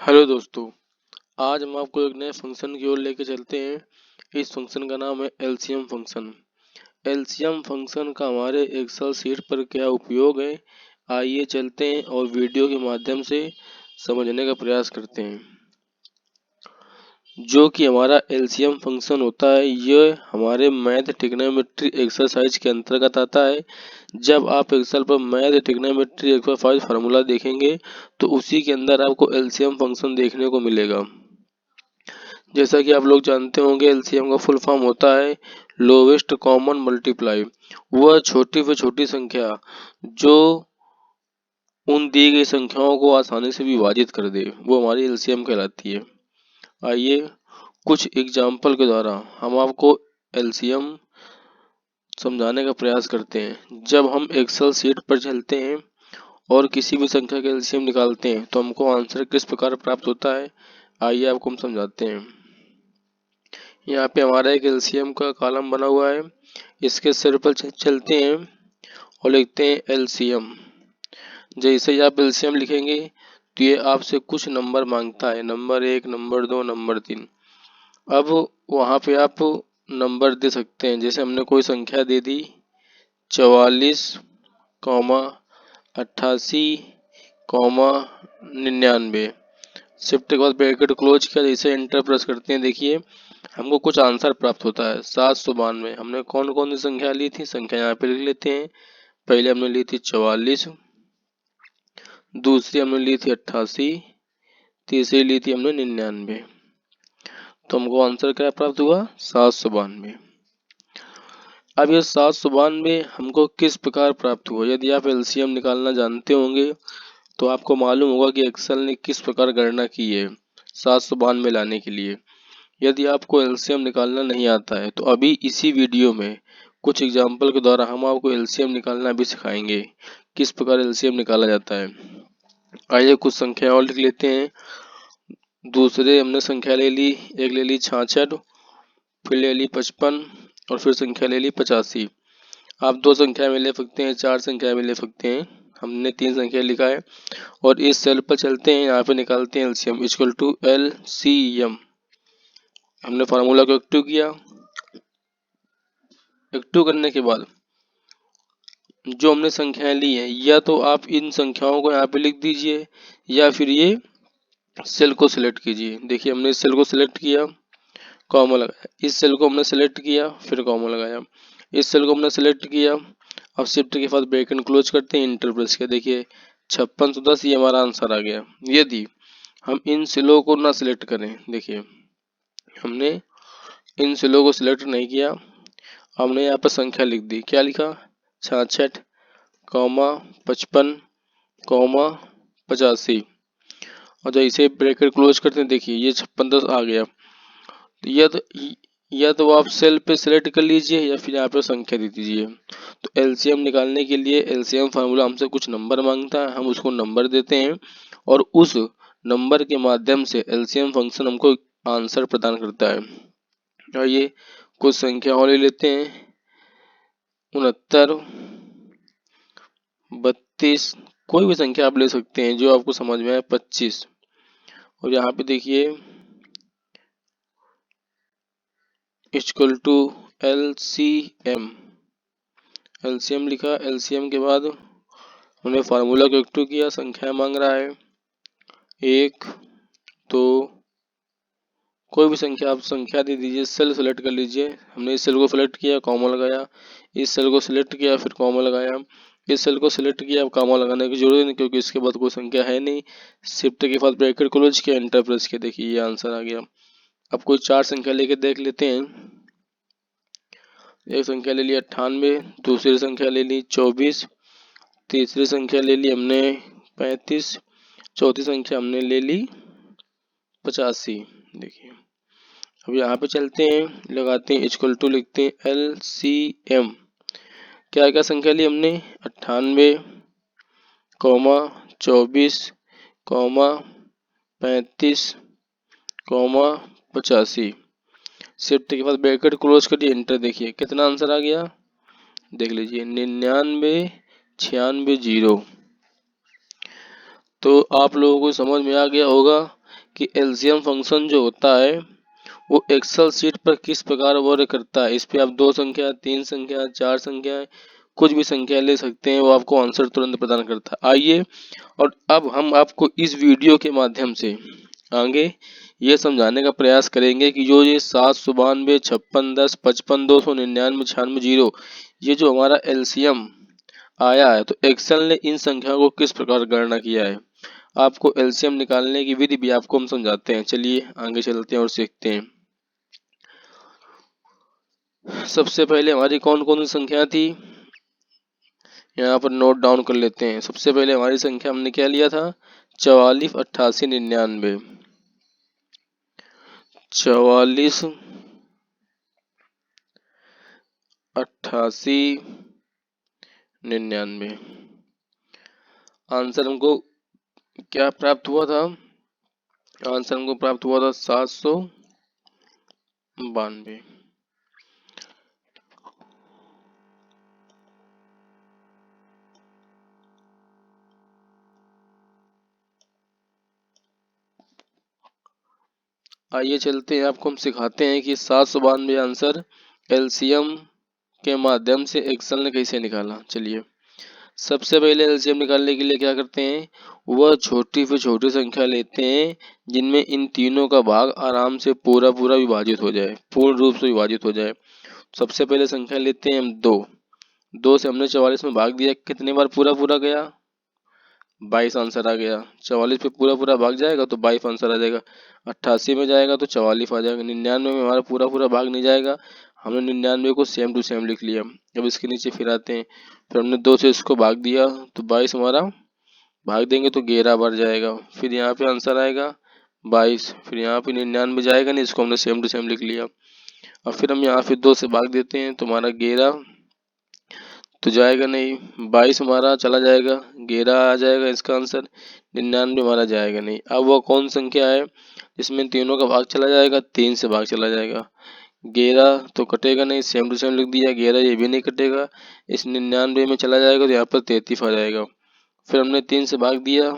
Hello दोस्तों, आज हम आपको एक नए फंक्शन की ओर लेके चलते हैं। इस फंक्शन का नाम है एलसीएम फंक्शन। एलसीएम फंक्शन का हमारे एक्सेल शीट पर क्या उपयोग है, आइए चलते हैं और वीडियो के माध्यम से समझने का प्रयास करते हैं। जो कि हमारा एलसीएम फंक्शन होता है, ये हमारे मैथ ट्रिग्नोमेट्री एक्सरसाइज के अंतर्गत आता है। जब आप एक्सेल पर मैथ ट्रिग्नोमेट्री एक्सरसाइज फार्मूला देखेंगे तो उसी के अंदर आपको एलसीएम फंक्शन देखने को मिलेगा। जैसा कि आप लोग जानते होंगे, एलसीएम का फुल फॉर्म होता है लोवेस्ट कॉमन मल्टीप्लाई। वह छोटी से छोटी संख्या जो उन दी गई संख्याओं को आसानी से विभाजित कर दे, वो हमारी एलसीएम कहलाती है। आइए कुछ एग्जाम्पल के द्वारा हम आपको एलसीएम समझाने का प्रयास करते हैं। जब हम एक्सेल शीट पर चलते हैं और किसी भी संख्या का एलसीएम निकालते हैं तो हमको आंसर किस प्रकार प्राप्त होता है, आइए आपको हम समझाते हैं। यहाँ पे हमारा एक एलसीएम का कॉलम बना हुआ है। इसके सिर पर चलते हैं और लिखते हैं एलसीएम। जैसे ही आप एलसीएम लिखेंगे तो ये आपसे कुछ नंबर मांगता है, नंबर 1, नंबर 2, नंबर 3। अब वहाँ पे आप नंबर दे सकते हैं। जैसे हमने कोई संख्या दे दी 44, 88, 99। शिफ्ट के बाद ब्रैकेट क्लोज किया, जैसे एंटर प्रेस करते हैं देखिए हमको कुछ आंसर प्राप्त होता है 792। हमने कौन कौन सी संख्या ली थी, संख्या यहाँ पे लिख लेते हैं। पहले हमने ली थी 44, दूसरी हमने ली थी 88, तीसरी ली थी हमने 99। तो हमको आंसर क्या प्राप्त हुआ, 792। अब ये 792 हमको किस प्रकार प्राप्त हुआ, यदि आप एलसीएम निकालना जानते होंगे तो आपको मालूम होगा कि एक्सेल ने किस प्रकार गणना की है 792 लाने के लिए। यदि आपको एलसीएम निकालना नहीं आता है तो अभी इसी वीडियो में कुछ एग्जाम्पल के द्वारा हम आपको एलसीएम निकालना भी सिखाएंगे, किस प्रकार एलसीएम निकाला जाता है। आइए कुछ संख्या और लिख लेते हैं। दूसरे हमने संख्या ले ली, एक ले ली 66, फिर ले ली 55 और फिर संख्या ले ली 85। आप दो संख्या में ले सकते हैं, चार संख्या में ले सकते हैं। हमने तीन संख्या लिखा है और इस सेल पर चलते हैं, यहाँ पे निकालते हैं एलसीएम इक्वल टू एलसीएम। हमने फार्मूला को एक्टिव किया। एक्टिव करने के बाद जो हमने संख्याएं ली हैं, या तो आप इन संख्याओं को यहाँ पे लिख दीजिए या फिर ये सेल को सिलेक्ट कीजिए। देखिए हमने इस सेल को सिलेक्ट किया, कॉमा लगाया, इस सेल को हमने सिलेक्ट किया, फिर कॉमा लगाया, इस सेल को हमने सिलेक्ट किया। अब शिफ्ट के बाद ब्रैकेट क्लोज करते हैं, इंटर प्रेस किया, देखिए 5610 ये हमारा आंसर आ गया। यदि हम इन सेलों को ना सिलेक्ट करें, देखिए हमने इन सेलों को सिलेक्ट नहीं किया, हमने यहाँ पर संख्या लिख दी, क्या लिखा 66, 55, 85 और जैसे ब्रैकेट क्लोज करते हैं देखिए ये 5610 आ गया। या तो आप सेल पे सिलेक्ट कर लीजिए या फिर यहाँ पे संख्या दे दीजिए। तो एलसीएम निकालने के लिए एलसीएम फार्मूला हमसे कुछ नंबर मांगता है, हम उसको नंबर देते हैं और उस नंबर के माध्यम से एलसीएम फंक्शन हमको आंसर प्रदान करता है। और ये कुछ संख्या और ले लेते हैं 69, 32, कोई भी संख्या आप ले सकते हैं जो आपको समझ में आए, 25। और यहाँ पे देखिए इक्वल टू एलसीएम, एलसीएम लिखा। एलसीएम के बाद हमने फार्मूला को एक्टिव किया, संख्या मांग रहा है 1, 2, कोई भी संख्या आप संख्या दे दीजिए, सेल सेलेक्ट कर लीजिए। हमने इस सेल को सिलेक्ट किया, कॉमा लगाया, इस सेल को सिलेक्ट किया, फिर कॉमा लगाया, इस सेल को सिलेक्ट किया, अब कॉमा लगाने की जरूरत नहीं क्योंकि इसके बाद कोई संख्या है नहीं। शिफ्ट के बाद ब्रैकेट क्लोज किया, एंटर प्रेस किया, देखिए ये आंसर आ गया। अब कोई चार संख्या लेके देख लेते हैं। एक संख्या ले ली 98, दूसरी संख्या ले ली 24, तीसरी संख्या ले ली हमने 35, चौथी संख्या हमने ले ली 85। देखिए अब यहाँ पे चलते हैं, लगाते हैं इक्वल टू, लिखते हैं एलसीएम। क्या क्या संख्या ली हमने 98, 24, 35, 85। शिफ्ट के बाद ब्रैकेट क्लोज करिए, एंटर, देखिए कितना आंसर आ गया, देख लीजिए 99, 96, 0। तो आप लोगों को समझ में आ गया होगा कि एलसीएम फंक्शन जो होता है वो एक्सेल शीट पर किस प्रकार वर्क करता है। इस पे आप 2 संख्या, 3 संख्या, 4 संख्या, कुछ भी संख्या ले सकते हैं, वो आपको आंसर तुरंत प्रदान करता है। आइए और अब हम आपको इस वीडियो के माध्यम से आगे ये समझाने का प्रयास करेंगे कि जो ये 792, 56, 10, 55, 299, 96, 0 ये जो हमारा एलसीएम आया है, तो एक्सेल ने इन संख्याओं को किस प्रकार गणना किया है। आपको एलसीएम निकालने की विधि भी आपको हम समझाते हैं। चलिए आगे चलते हैं और सीखते हैं। सबसे पहले हमारी कौन कौन सी संख्या थी, यहाँ पर नोट डाउन कर लेते हैं। सबसे पहले हमारी संख्या हमने क्या लिया था, 44, 88, 99। 44, 88, 99। आंसर हमको क्या प्राप्त हुआ था, आंसर हमको प्राप्त हुआ था 792। आइए चलते हैं, आपको हम सिखाते हैं कि 792 आंसर एलसीएम के माध्यम से एक्सेल ने कैसे निकाला। चलिए सबसे पहले एलसीएम निकालने के लिए क्या करते हैं, वह छोटी से छोटी संख्या लेते हैं जिनमें इन तीनों का भाग आराम से पूरा पूरा विभाजित हो जाए, पूर्ण रूप से विभाजित हो जाए। सबसे पहले संख्या लेते हैं हम 2। 2 से हमने 44 में भाग दिया, कितने बार पूरा पूरा गया, 22 आंसर आ गया। 44 पे पूरा पूरा भाग जाएगा तो 22 आंसर आ जाएगा। 88 में जाएगा तो 44 आ जाएगा। 99 में हमारा पूरा पूरा भाग नहीं जाएगा, हमने 99 को सेम टू सेम लिख लिया। अब इसके नीचे फिर आते हैं, फिर हमने 2 से इसको भाग दिया तो 22 हमारा भाग देंगे तो 11 बार जाएगा। फिर यहाँ पे आंसर आएगा 22, फिर यहाँ पे 99 जाएगा नहीं, इसको हमने सेम टू सेम लिख लिया। और फिर हम यहाँ पे 2 से भाग देते हैं तो हमारा 11 तो जाएगा नहीं, 22 हमारा चला जाएगा, 11 आ जाएगा इसका आंसर, 99 हमारा जाएगा नहीं। अब वो कौन संख्या है जिसमें तीनों का भाग चला जाएगा, 3 से भाग चला जाएगा। 11 तो कटेगा नहीं, सेम टू सेम लिख दिया, 11 ये भी नहीं कटेगा, इस 99 में चला जाएगा तो यहाँ पर 33 आ जाएगा। फिर हमने 3 से भाग दिया,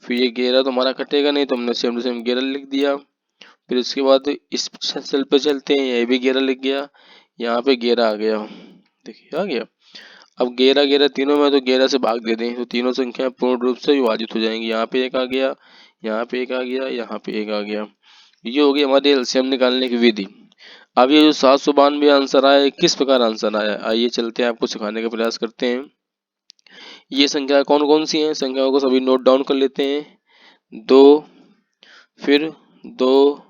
फिर ये 11 तो हमारा कटेगा नहीं तो हमने सेम टू सेम 11 लिख दिया। फिर इसके बाद इस सेल पे चलते हैं, ये भी 11 लिख गया, यहाँ पे 11 आ गया, देखिए आ गया। अब 11 11 तीनों में तो 11 से भाग दे दें तो तीनों संख्या पूर्ण रूप से विभाजित हो जाएंगी। यहाँ पे एक आ गया, यहाँ पे एक आ गया, यहाँ पे एक आ गया। ये हो गई हमारी एलसीएम निकालने की विधि। अब ये जो 792 आंसर आया, किस प्रकार आंसर आया, आइए चलते हैं आपको सिखाने का प्रयास करते हैं। ये संख्या कौन कौन सी हैं, संख्याओं को सभी नोट डाउन कर लेते हैं। 2, फिर 2,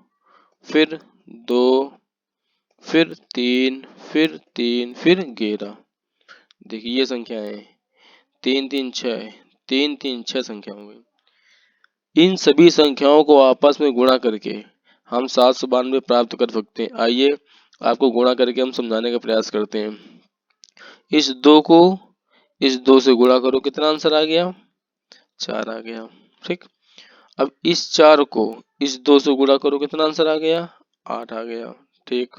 फिर 2, फिर 3, फिर 3, फिर 11। देखिए ये संख्या है 3 3 6, 3 3 6 संख्या हो गई। इन सभी संख्याओं को आपस में गुणा करके हम 792 प्राप्त कर सकते हैं। आइए आपको गुणा करके हम समझाने का प्रयास करते हैं। इस 2 को इस 2 से गुणा करो, कितना आंसर आ गया, 4 आ गया। ठीक, अब इस 4 को इस 2 से गुणा करो, कितना आंसर आ गया, 8 आ गया। ठीक,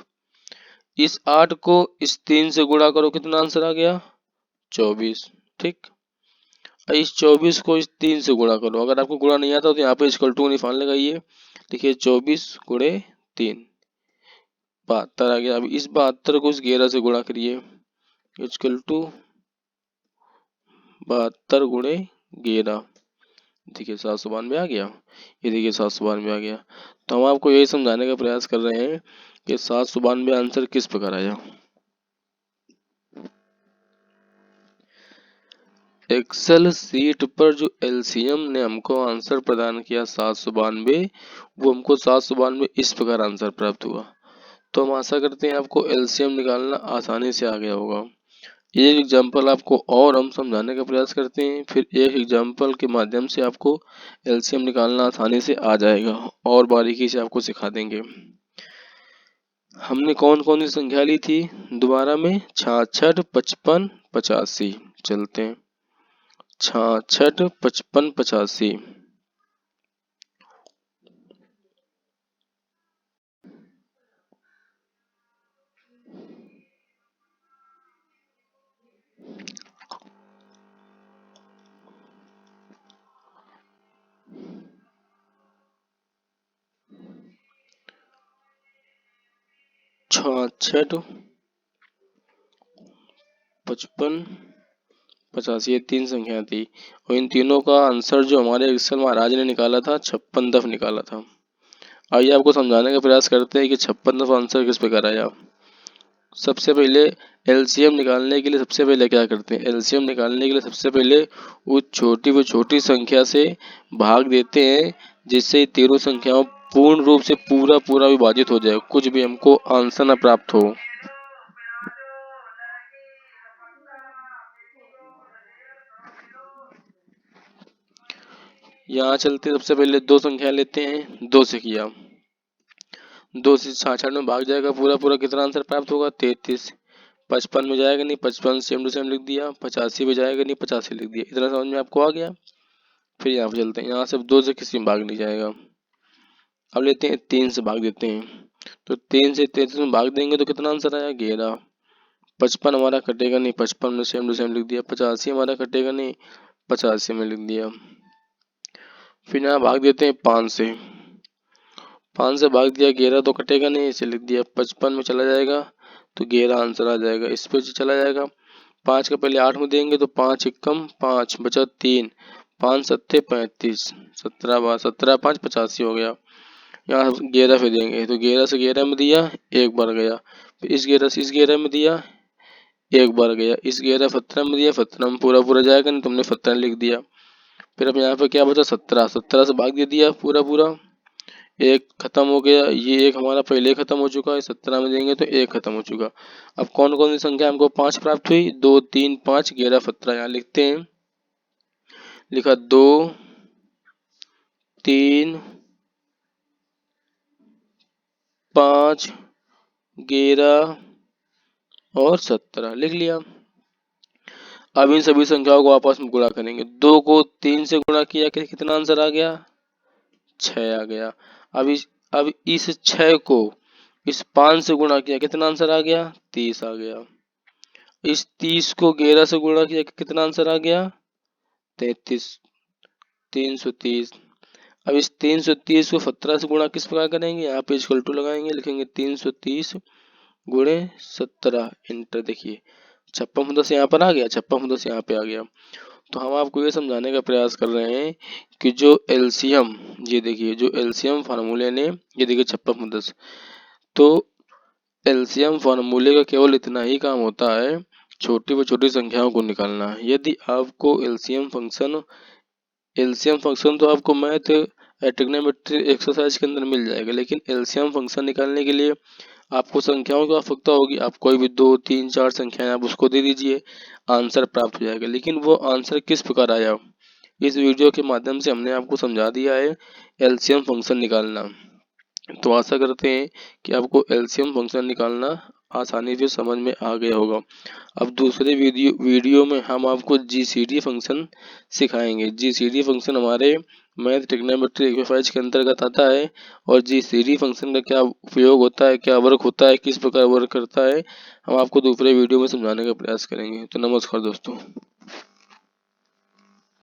इस 8 को इस 3 से गुणा करो, कितना आंसर आ गया, 24। ठीक, इस 24 को इस 3 से गुणा करो, अगर आपको गुणा नहीं आता तो यहाँ पे इक्वल टू निशान लगाइए। देखिए 24 गुणे 3, 72 आ गया। अब इस 72 को इस 11 से गुणा करिए, इक्वल टू 72 गुणे 11, देखिए 792 आ गया। ये देखिए 792 आ गया। तो हम आपको यही समझाने का प्रयास कर रहे हैं कि 792 आंसर किस प्रकार आया। एक्सेल सीट पर जो एलसीएम ने हमको आंसर प्रदान किया 792, वो हमको 792 इस प्रकार आंसर प्राप्त हुआ। तो हम आशा करते हैं आपको एलसीएम निकालना आसानी से आ गया होगा। एक एग्जाम्पल आपको और हम समझाने का प्रयास करते हैं, फिर एक एग्जाम्पल के माध्यम से आपको एलसीएम निकालना आसानी से आ जाएगा और बारीकी से आपको सिखा देंगे। हमने कौन कौन सी संख्या ली थी दोबारा में, 66, 55, 85। चलते हैं, 66, 55, 85। हाँ 6 55 85 ये 3 संख्या थी और इन तीनों का आंसर जो हमारे एक्सेल महाराज ने निकाला था 56 दफ निकाला था। आइए आपको समझाने का प्रयास करते हैं कि 56 दफ आंसर किस प्रकार आया। सबसे पहले एलसीएम निकालने के लिए सबसे पहले क्या करते हैं, एलसीएम निकालने के लिए सबसे पहले वो छोटी संख्या से भाग देते हैं जिससे तीनों संख्याओं पूर्ण रूप से पूरा विभाजित हो जाए, कुछ भी हमको आंसर न प्राप्त हो। यहाँ चलते सबसे पहले दो संख्या लेते हैं, 2 से किया, 2 से 66 में भाग जाएगा पूरा कितना आंसर प्राप्त होगा 33। 55 में जाएगा नहीं, 55 सेम टू सेम लिख दिया, 85 में जाएगा नहीं, 85 लिख दिया। इतना समझ में आपको आ गया। फिर यहाँ पे चलते हैं, यहाँ से 2 से किसी में भाग नहीं जाएगा। अब लेते हैं 3 से भाग देते हैं, तो 3 से 33 में भाग देंगे तो कितना आंसर आया 11। 55 हमारा कटेगा नहीं, 55 में सेम टू सेम लिख दिया। 85 हमारा कटेगा नहीं, 85 में लिख दिया। फिर यहाँ भाग देते हैं 5 से, 5 से भाग दिया, 11 तो कटेगा नहीं, इसे लिख दिया। 55 में चला जाएगा तो 11 आंसर आ जाएगा। इस पे चला जाएगा, 5 का पहले 8 में देंगे तो 5 एकम 5 बचा 3, 5 सत्ते 35, 17 5 85 हो गया। यहाँ 11 पे देंगे तो 11 से 11 में दिया, एक बार गया। फिर इस 11 से इस 11 में दिया, एक बार गया। इस 11 17 में दिया, 17 में पूरा जाएगा नहीं, तुमने 17 लिख दिया। फिर अब यहाँ पे क्या बचा 17, 17 से भाग दे दिया पूरा, एक खत्म हो गया। ये एक हमारा पहले खत्म हो चुका है, 17 में देंगे तो एक खत्म हो चुका। अब कौन कौन सी संख्या हमको 5 प्राप्त हुई, 2 3 5 11 17। यहाँ लिखते हैं, लिखा 2 3 5 11 और 17 लिख लिया। अब इन सभी संख्याओं को आपस में गुणा करेंगे। 2 को 3 से गुणा किया, कितना आंसर आ गया 6 आ गया। अब इस 6 को इस 5 से गुणा किया, कितना आंसर आ गया 30 आ गया। इस 30 को 11 से गुणा किया, कितना आंसर आ गया 33, 330। अब इस 330 को 17 से गुणा किस प्रकार करेंगे, यहाँ पे इक्वल टू लगाएंगे, लिखेंगे 330 गुणे 17 इंटर। देखिए 56 यहाँ पर आ गया, 56 यहाँ पे आ गया। तो हम आपको ये समझाने का प्रयास कर रहे हैं कि जो एलसीएम, ये देखिए जो एलसीएम फार्मूले ने, ये देखिए 56, तो एलसीएम फार्मूले का केवल इतना ही काम होता है, छोटी व छोटी संख्याओं को निकालना। यदि आपको एलसीएम फंक्शन तो आपको मैथ ट्रिग्नोमेट्री एक्सरसाइज के अंदर मिल जाएगा, लेकिन एलसीएम फंक्शन निकालने के लिए आपको संख्याओं की आवश्यकता होगी। आप कोई भी 2 3 4 संख्याएं आप उसको दे दीजिए, आंसर प्राप्त हो जाएगा। लेकिन वो आंसर किस प्रकार आया, इस वीडियो के माध्यम से हमने आपको समझा दिया है एलसीएम फंक्शन निकालना। तो आशा करते हैं कि आपको एलसीएम फंक्शन निकालना आसानी से समझ में आ गया होगा। अब दूसरे वीडियो में हम आपको जीसीडी फंक्शन सिखाएंगे। जीसीडी फंक्शन हमारे मैथ ट्रिग्नोमेट्री एक्सरसाइज के अंतर्गत आता है, और जीसीडी फंक्शन का क्या उपयोग होता है, क्या वर्क होता है, किस प्रकार वर्क करता है, हम आपको दूसरे वीडियो में समझाने का प्रयास करेंगे। तो नमस्कार दोस्तों।